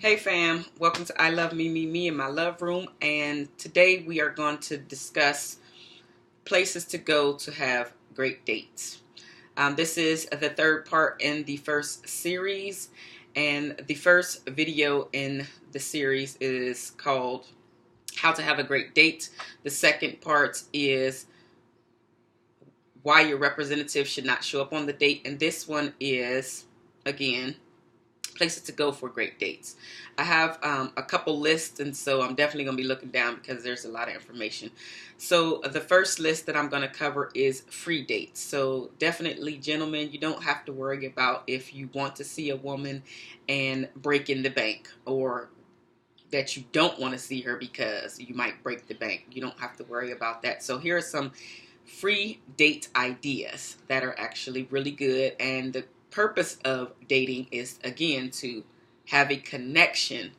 Hey fam, welcome to I Love Me, Me in my love room, and today we are going to discuss places to go to have great dates. This is the third part in the first series, and the first video in the series is called How to Have a Great Date. The second part is why your representative should not show up on the date, and this one is, again, places to go for great dates. I have a couple lists, and so I'm definitely going to be looking down because there's a lot of information. So the first list that I'm going to cover is free dates. So definitely, gentlemen, you don't have to worry about if you want to see a woman and break in the bank, or that you don't want to see her because you might break the bank. You don't have to worry about that. So here are some free date ideas that are actually really good, and the purpose of dating is, again, to have a connection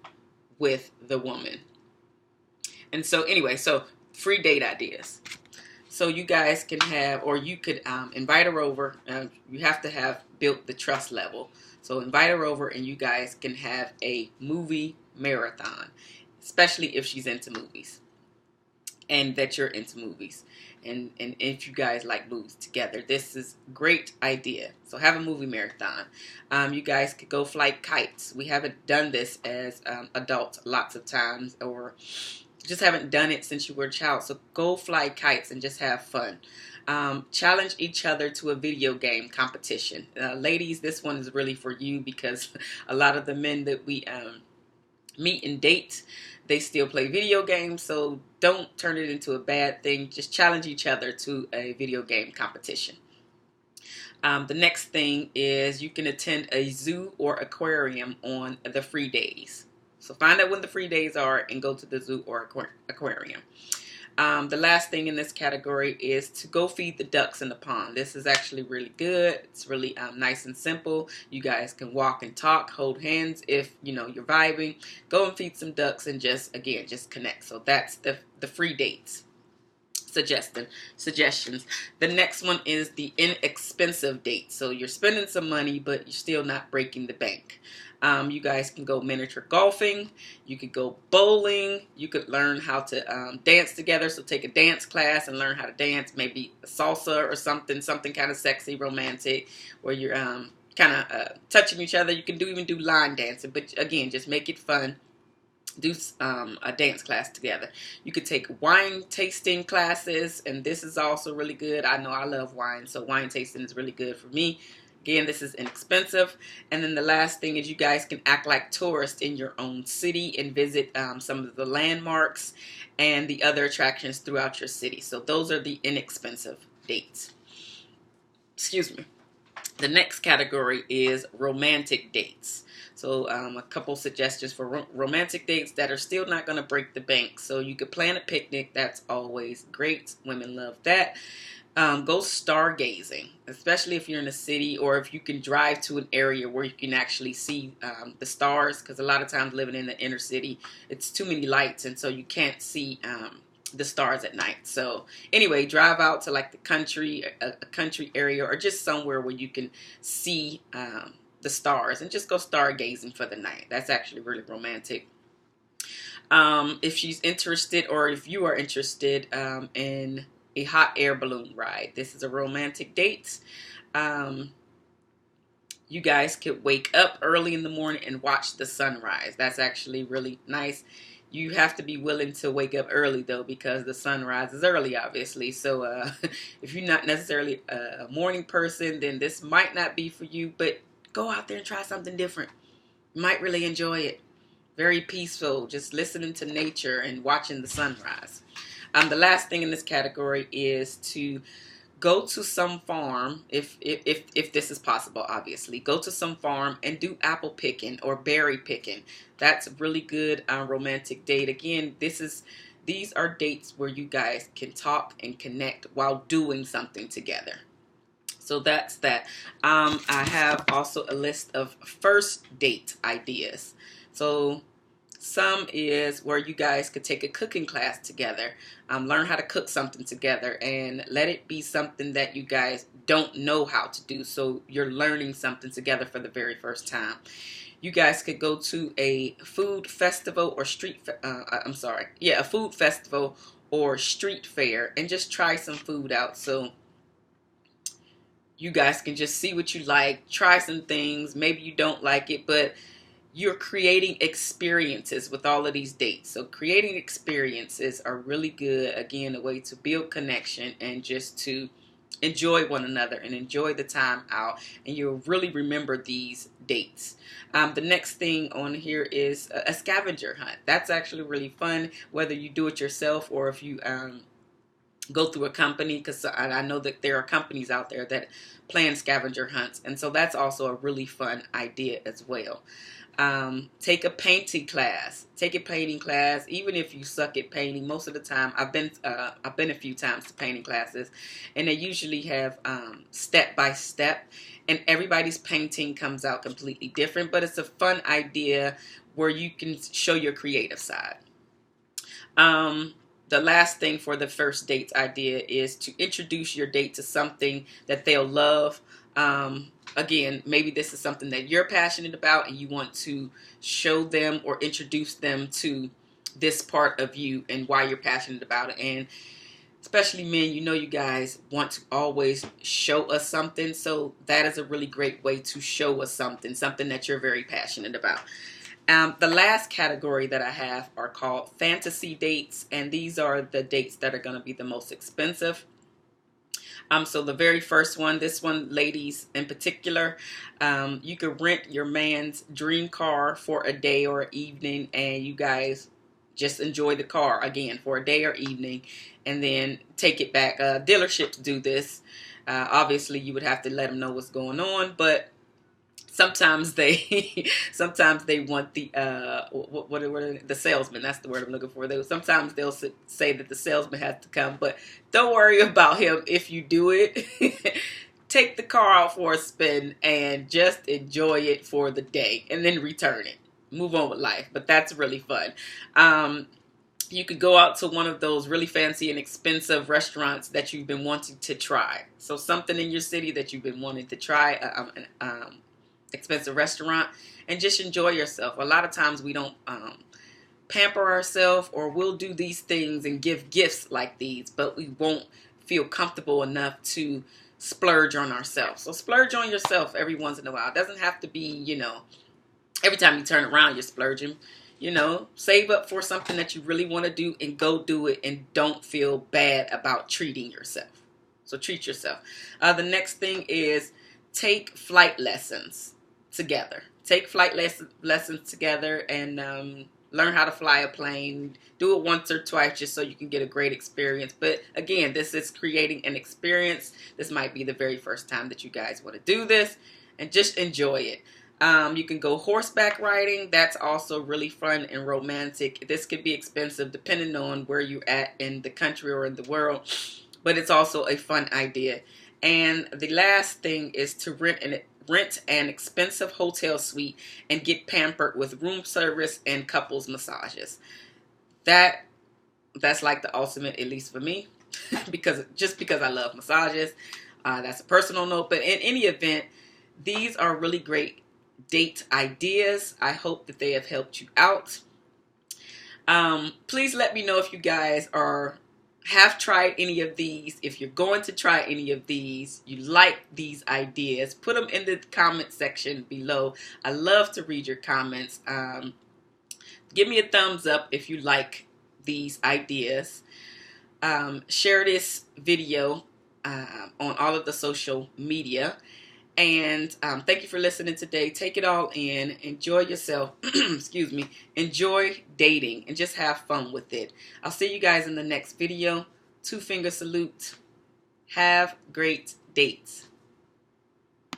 with the woman. And so anyway, so free date ideas. So you guys can have, or you could invite her over. You have to have built the trust level. So invite her over and you guys can have a movie marathon, especially if she's into movies and that you're into movies. And if you guys like movies together, this is a great idea. So have a movie marathon. You guys could go fly kites. We haven't done this as adults lots of times, or just haven't done it since you were a child. So go fly kites and just have fun. Challenge each other to a video game competition. Ladies, this one is really for you because a lot of the men that we meet and date, they still play video games, so don't turn it into a bad thing. Just challenge each other to a video game competition. The next thing is you can attend a zoo or aquarium on the free days. So find out when the free days are and go to the zoo or aquarium. The last thing in this category is to go feed the ducks in the pond. This is actually really good. It's really nice and simple. You guys can walk and talk, hold hands if you're vibing. Go and feed some ducks and just connect. So that's the free dates suggestions. The next one is the inexpensive date. So you're spending some money, but you're still not breaking the bank. You guys can go miniature golfing. You could go bowling. You could learn how to dance together. So take a dance class and learn how to dance. Maybe salsa or something kind of sexy, romantic, where you're kind of touching each other. You can even do line dancing, but again, just make it fun. Do a dance class together. You could take wine tasting classes, and this is also really good. I know I love wine, so wine tasting is really good for me. Again, this is inexpensive. And then the last thing is you guys can act like tourists in your own city and visit some of the landmarks and the other attractions throughout your city. So those are the inexpensive dates. Excuse me. The next category is romantic dates. So a couple suggestions for romantic dates that are still not going to break the bank. So you could plan a picnic. That's always great. Women love that. Go stargazing, especially if you're in a city, or if you can drive to an area where you can actually see the stars, because a lot of times living in the inner city, it's too many lights, and so you can't see the stars at night. So anyway, drive out to like the country, a country area, or just somewhere where you can see the stars, and just go stargazing for the night. That's actually really romantic. If she's interested, or if you are interested in a hot air balloon ride, this is a romantic date. You guys could wake up early in the morning and watch the sunrise. That's actually really nice. You have to be willing to wake up early, though, because the sunrise is early, obviously. So if you're not necessarily a morning person, then this might not be for you. But go out there and try something different. You might really enjoy it. Very peaceful, just listening to nature and watching the sunrise. The last thing in this category is to go to some farm, if this is possible, obviously. Go to some farm and do apple picking or berry picking. That's a really good romantic date. Again, these are dates where you guys can talk and connect while doing something together. So that's that. I have also a list of first date ideas. So some is where you guys could take a cooking class together, learn how to cook something together, and let it be something that you guys don't know how to do. So you're learning something together for the very first time. You guys could go to a food festival or a food festival or street fair and just try some food out. So you guys can just see what you like, try some things. Maybe you don't like it, but you're creating experiences with all of these dates. So creating experiences are really good. Again, a way to build connection and just to enjoy one another and enjoy the time out. And you'll really remember these dates. The next thing on here is a scavenger hunt. That's actually really fun, whether you do it yourself or if you go through a company, because I know that there are companies out there that plan scavenger hunts. And so that's also a really fun idea as well. Take a painting class. Take a painting class, even if you suck at painting. Most of the time, I've been a few times to painting classes, and they usually have step by step, and everybody's painting comes out completely different. But it's a fun idea where you can show your creative side. The last thing for the first dates idea is to introduce your date to something that they'll love. Again, maybe this is something that you're passionate about and you want to show them or introduce them to this part of you and why you're passionate about it. And especially men, you know, you guys want to always show us something. So that is a really great way to show us something that you're very passionate about. The last category that I have are called fantasy dates, and these are the dates that are going to be the most expensive. So the very first one, this one, ladies in particular, you could rent your man's dream car for a day or evening, and you guys just enjoy the car again for a day or evening, and then take it back. Dealerships do this. Obviously, you would have to let them know what's going on, but sometimes they want the what are the salesman. That's the word I'm looking for. Sometimes they'll say that the salesman has to come, but don't worry about him if you do it. Take the car out for a spin and just enjoy it for the day, and then return it. Move on with life. But that's really fun. You could go out to one of those really fancy and expensive restaurants that you've been wanting to try. So something in your city that you've been wanting to try. Expensive restaurant, and just enjoy yourself. A lot of times we don't pamper ourselves, or we'll do these things and give gifts like these, but we won't feel comfortable enough to splurge on ourselves. So splurge on yourself every once in a while. It doesn't have to be, you know, every time you turn around you're splurging. You know, save up for something that you really want to do and go do it, and don't feel bad about treating yourself. So treat yourself. The next thing is take flight lessons together. Take flight lessons together and learn how to fly a plane. Do it once or twice just so you can get a great experience. But again, this is creating an experience. This might be the very first time that you guys want to do this, and just enjoy it. You can go horseback riding. That's also really fun and romantic. This could be expensive depending on where you're at in the country or in the world, but it's also a fun idea. And the last thing is to rent an expensive hotel suite and get pampered with room service and couples massages. That's like the ultimate, at least for me, because I love massages. That's a personal note. But in any event, these are really great date ideas. I hope that they have helped you out. Please let me know if you guys have tried any of these. If you're going to try any of these, you like these ideas, put them in the comment section below. I love to read your comments. Give me a thumbs up if you like these ideas. Share this video on all of the social media. And thank you for listening today. Take it all in. Enjoy yourself. Excuse me. Enjoy dating and just have fun with it. I'll see you guys in the next video. 2-finger salute. Have great dates.